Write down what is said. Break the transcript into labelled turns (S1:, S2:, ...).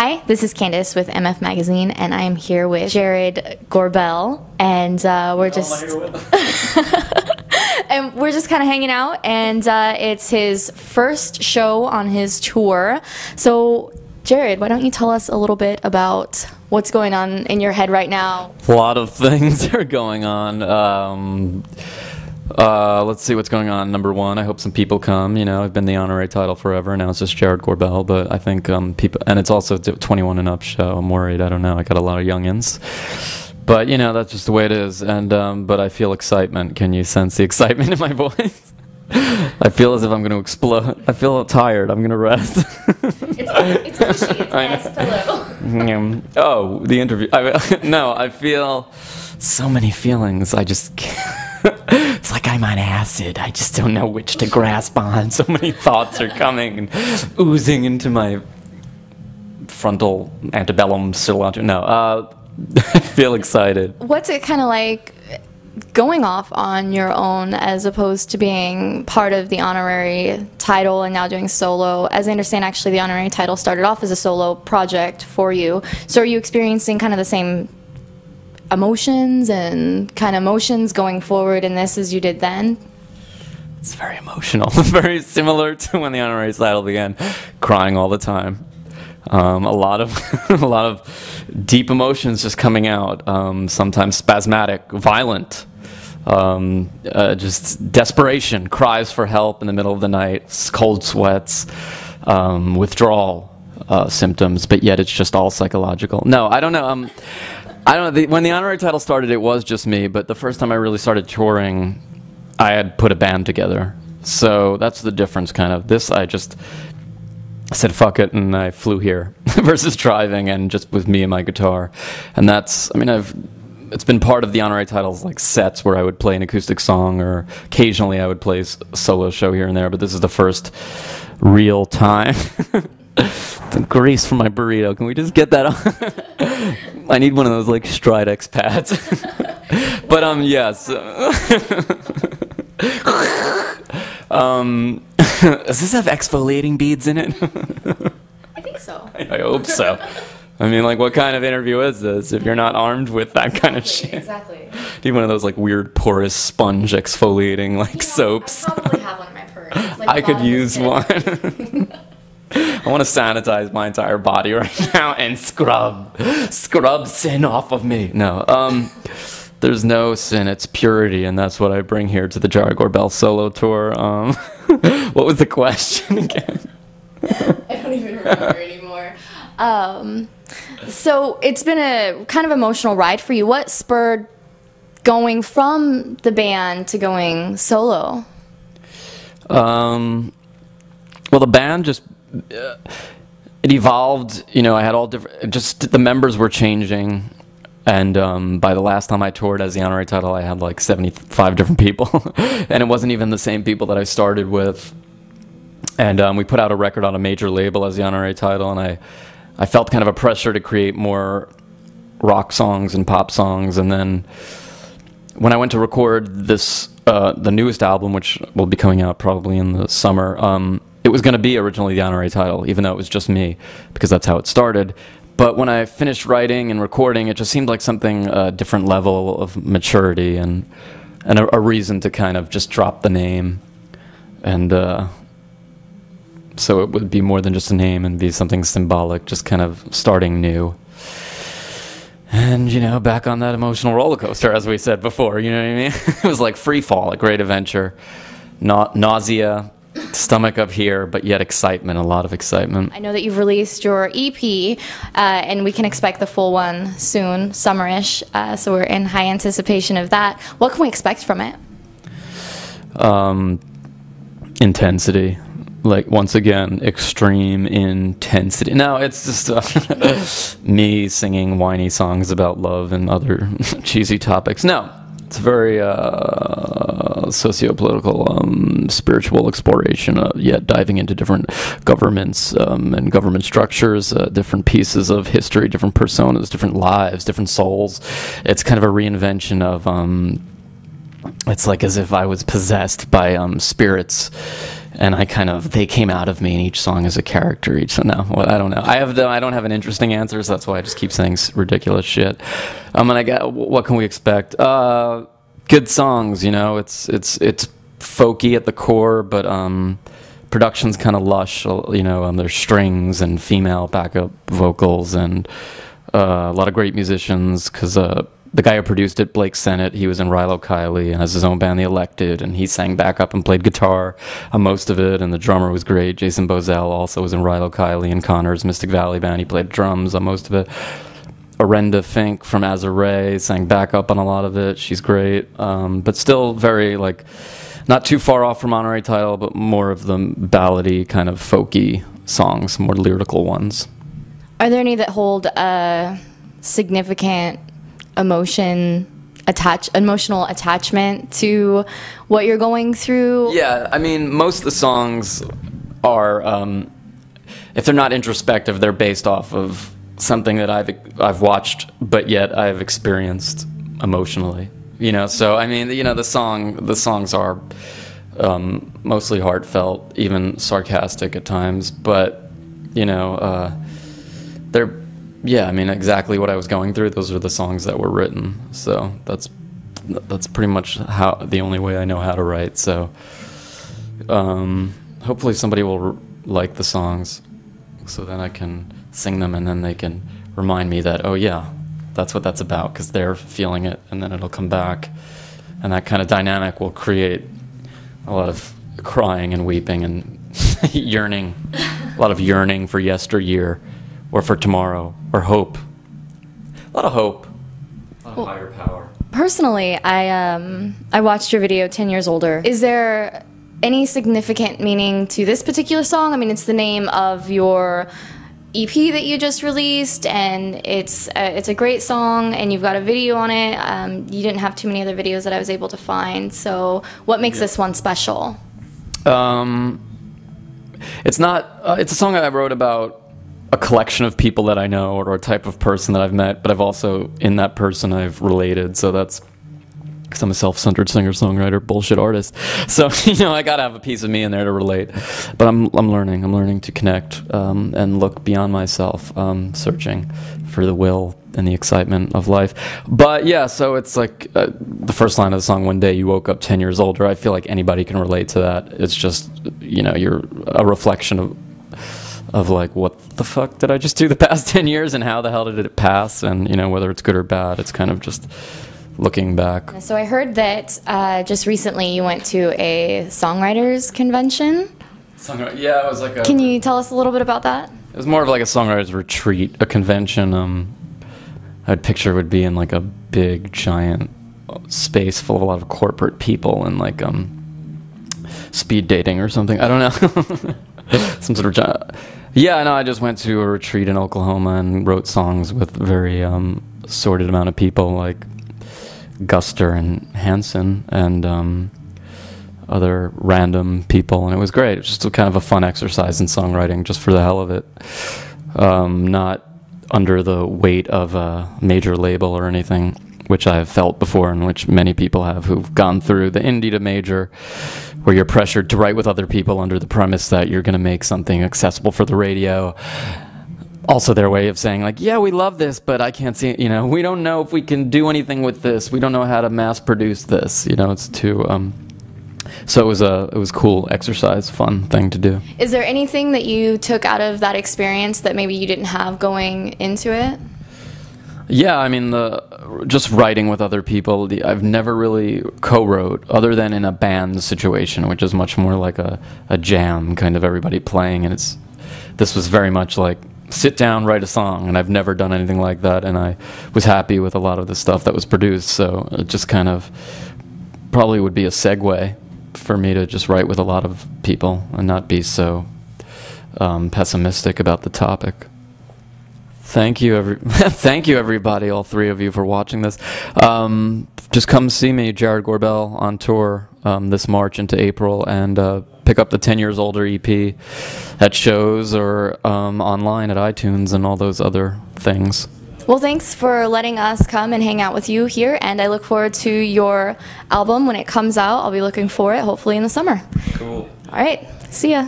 S1: Hi, this is Candace with MF Magazine, and I'm here with Jarrod Gorbel, and we're just kind of hanging out, and it's his first show on his tour. So, Jarrod, why don't you tell us a little bit about what's going on in your head right now?
S2: A lot of things are going on. Let's see what's going on. Number one, I hope some people come. You know, I've been the honorary title forever. Now it's just Jarrod Gorbel, but I think people, and it's also a 21 and up show. I'm worried. I don't know. I got a lot of youngins. But, you know, that's just the way it is. And but I feel excitement. Can you sense the excitement in my voice? I feel as if I'm going to explode. I feel tired. I'm going to rest.
S1: It's mushy. It's nice pillow.
S2: Oh, the interview. I feel so many feelings. I just can't. It's like I'm on acid. I just don't know which to grasp on. So many thoughts are coming and oozing into my frontal antebellum cilantro. No, I feel excited.
S1: What's it kind of like going off on your own as opposed to being part of the honorary title and now doing solo? As I understand, actually, the honorary title started off as a solo project for you. So are you experiencing kind of the same emotions going forward in this as you did then?
S2: It's very emotional. Very similar to when the honorary title began. Crying all the time. A lot of deep emotions just coming out. Sometimes spasmodic, violent. Just desperation, cries for help in the middle of the night, cold sweats, withdrawal symptoms, but yet it's just all psychological. No, I don't know. I don't know. When the honorary title started, it was just me, but the first time I really started touring, I had put a band together. So that's the difference, kind of. This, I just said, fuck it, and I flew here versus driving and just with me and my guitar. And that's, I mean, it's been part of the honorary titles, like sets where I would play an acoustic song, or occasionally I would play a solo show here and there, but this is the first real time. The grease from my burrito. Can we just get that on? I need one of those like Stridex pads. But yes. Does this have exfoliating beads in it?
S1: I think so.
S2: I hope so. I mean, like, what kind of interview is this if you're not armed with that kind of shit?
S1: Exactly.
S2: Need one of those like weird porous sponge exfoliating like soaps.
S1: I probably have one in my purse. It's like
S2: I could use one. I want to sanitize my entire body right now and scrub sin off of me. No, there's no sin, it's purity, and that's what I bring here to the Jarrod Gorbel solo tour. What was the question again?
S1: I don't even remember anymore. So it's been a kind of emotional ride for you. What spurred going from the band to going solo?
S2: Well, the band just... it evolved, you know. I had all different, just the members were changing, and by the last time I toured as the honorary title, I had like 75 different people, and it wasn't even the same people that I started with. And we put out a record on a major label as the honorary title, and I felt kind of a pressure to create more rock songs and pop songs. And then when I went to record this, the newest album, which will be coming out probably in the summer, it was going to be originally the honorary title, even though it was just me, because that's how it started. But when I finished writing and recording, it just seemed like something, a different level of maturity and a reason to kind of just drop the name. And so it would be more than just a name and be something symbolic, just kind of starting new. And, you know, back on that emotional roller coaster, as we said before, you know what I mean? It was like free fall, a great adventure. Nausea, stomach up here, but yet excitement, a lot of excitement.
S1: I know that you've released your EP, and we can expect the full one soon, summerish, so we're in high anticipation of that. What can we expect from it?
S2: Intensity. Like, once again, extreme intensity. No, it's just me singing whiny songs about love and other cheesy topics. No, it's very socio-political, spiritual exploration, yet diving into different governments and government structures, different pieces of history, different personas, different lives, different souls. It's kind of a reinvention of... it's like as if I was possessed by spirits and they came out of me, and each song is a character each. So no, well, I don't know. I don't have an interesting answer, so that's why I just keep saying ridiculous shit. What can we expect? Good songs, you know. It's folky at the core, but production's kind of lush. You know, there's strings and female backup vocals and a lot of great musicians, because the guy who produced it, Blake Sennett, he was in Rilo Kiley and has his own band, The Elected, and he sang backup and played guitar on most of it, and the drummer was great. Jason Bozell also was in Rilo Kiley and Connor's Mystic Valley band. He played drums on most of it. Arenda Fink from Azure sang backup on a lot of it. She's great, but still very, like, not too far off from Honorary Title, but more of the ballady, kind of folky songs, more lyrical ones.
S1: Are there any that hold a significant emotional attachment to what you're going through?
S2: Yeah, I mean, most of the songs are, if they're not introspective, they're based off of something that I've watched, but yet I've experienced emotionally. You know, so I mean, you know, the songs are mostly heartfelt, even sarcastic at times, but you know, they're. Yeah, I mean, exactly what I was going through. Those are the songs that were written. So that's pretty much the only way I know how to write. So hopefully somebody will like the songs, so then I can sing them, and then they can remind me that, oh yeah, that's what that's about, because they're feeling it, and then it'll come back, and that kind of dynamic will create a lot of crying and weeping and yearning, a lot of yearning for yesteryear. Or for tomorrow, or hope. A lot of hope. A lot of higher power.
S1: Personally, I watched your video, 10 Years Older. Is there any significant meaning to this particular song? I mean, it's the name of your EP that you just released, and it's a great song, and you've got a video on it. You didn't have too many other videos that I was able to find, so what makes this one special?
S2: It's a song that I wrote about a collection of people that I know, or a type of person that I've met, but I've also, in that person, I've related. So that's because I'm a self-centered singer-songwriter, bullshit artist. So, you know, I gotta have a piece of me in there to relate. But I'm learning to connect and look beyond myself, searching for the will and the excitement of life. But yeah, so it's like the first line of the song, "One day you woke up 10 years older." I feel like anybody can relate to that. It's just, you know, you're a reflection of like, what the fuck did I just do the past 10 years, and how the hell did it pass? And, you know, whether it's good or bad, it's kind of just looking back.
S1: So I heard that just recently you went to a songwriters convention.
S2: Yeah, it was like a...
S1: Can you tell us a little bit about that?
S2: It was more of like a songwriters retreat, a convention. I'd picture it would be in like a big, giant space full of a lot of corporate people, and like speed dating or something. I don't know. Some sort of job. Yeah, no, I just went to a retreat in Oklahoma and wrote songs with very assorted amount of people, like Guster and Hanson and other random people, and it was great. It was just kind of a fun exercise in songwriting, just for the hell of it. Not under the weight of a major label or anything, which I have felt before, and which many people have who've gone through the indie to major, where you're pressured to write with other people under the premise that you're going to make something accessible for the radio. Also their way of saying, like, yeah, we love this, but I can't see it, you know, we don't know if we can do anything with this. We don't know how to mass produce this. You know, it's too... So it was cool exercise, fun thing to do.
S1: Is there anything that you took out of that experience that maybe you didn't have going into it?
S2: Yeah, I mean, just writing with other people. I've never really co-wrote, other than in a band situation, which is much more like a jam, kind of everybody playing. And this was very much like, sit down, write a song. And I've never done anything like that. And I was happy with a lot of the stuff that was produced. So it just kind of probably would be a segue for me to just write with a lot of people and not be so pessimistic about the topic. Thank you, thank you, everybody, all three of you, for watching this. Just come see me, Jarrod Gorbel, on tour this March into April, and pick up the 10 Years Older EP at shows or online at iTunes and all those other things.
S1: Well, thanks for letting us come and hang out with you here, and I look forward to your album when it comes out. I'll be looking for it, hopefully in the summer.
S2: Cool.
S1: All right. See ya.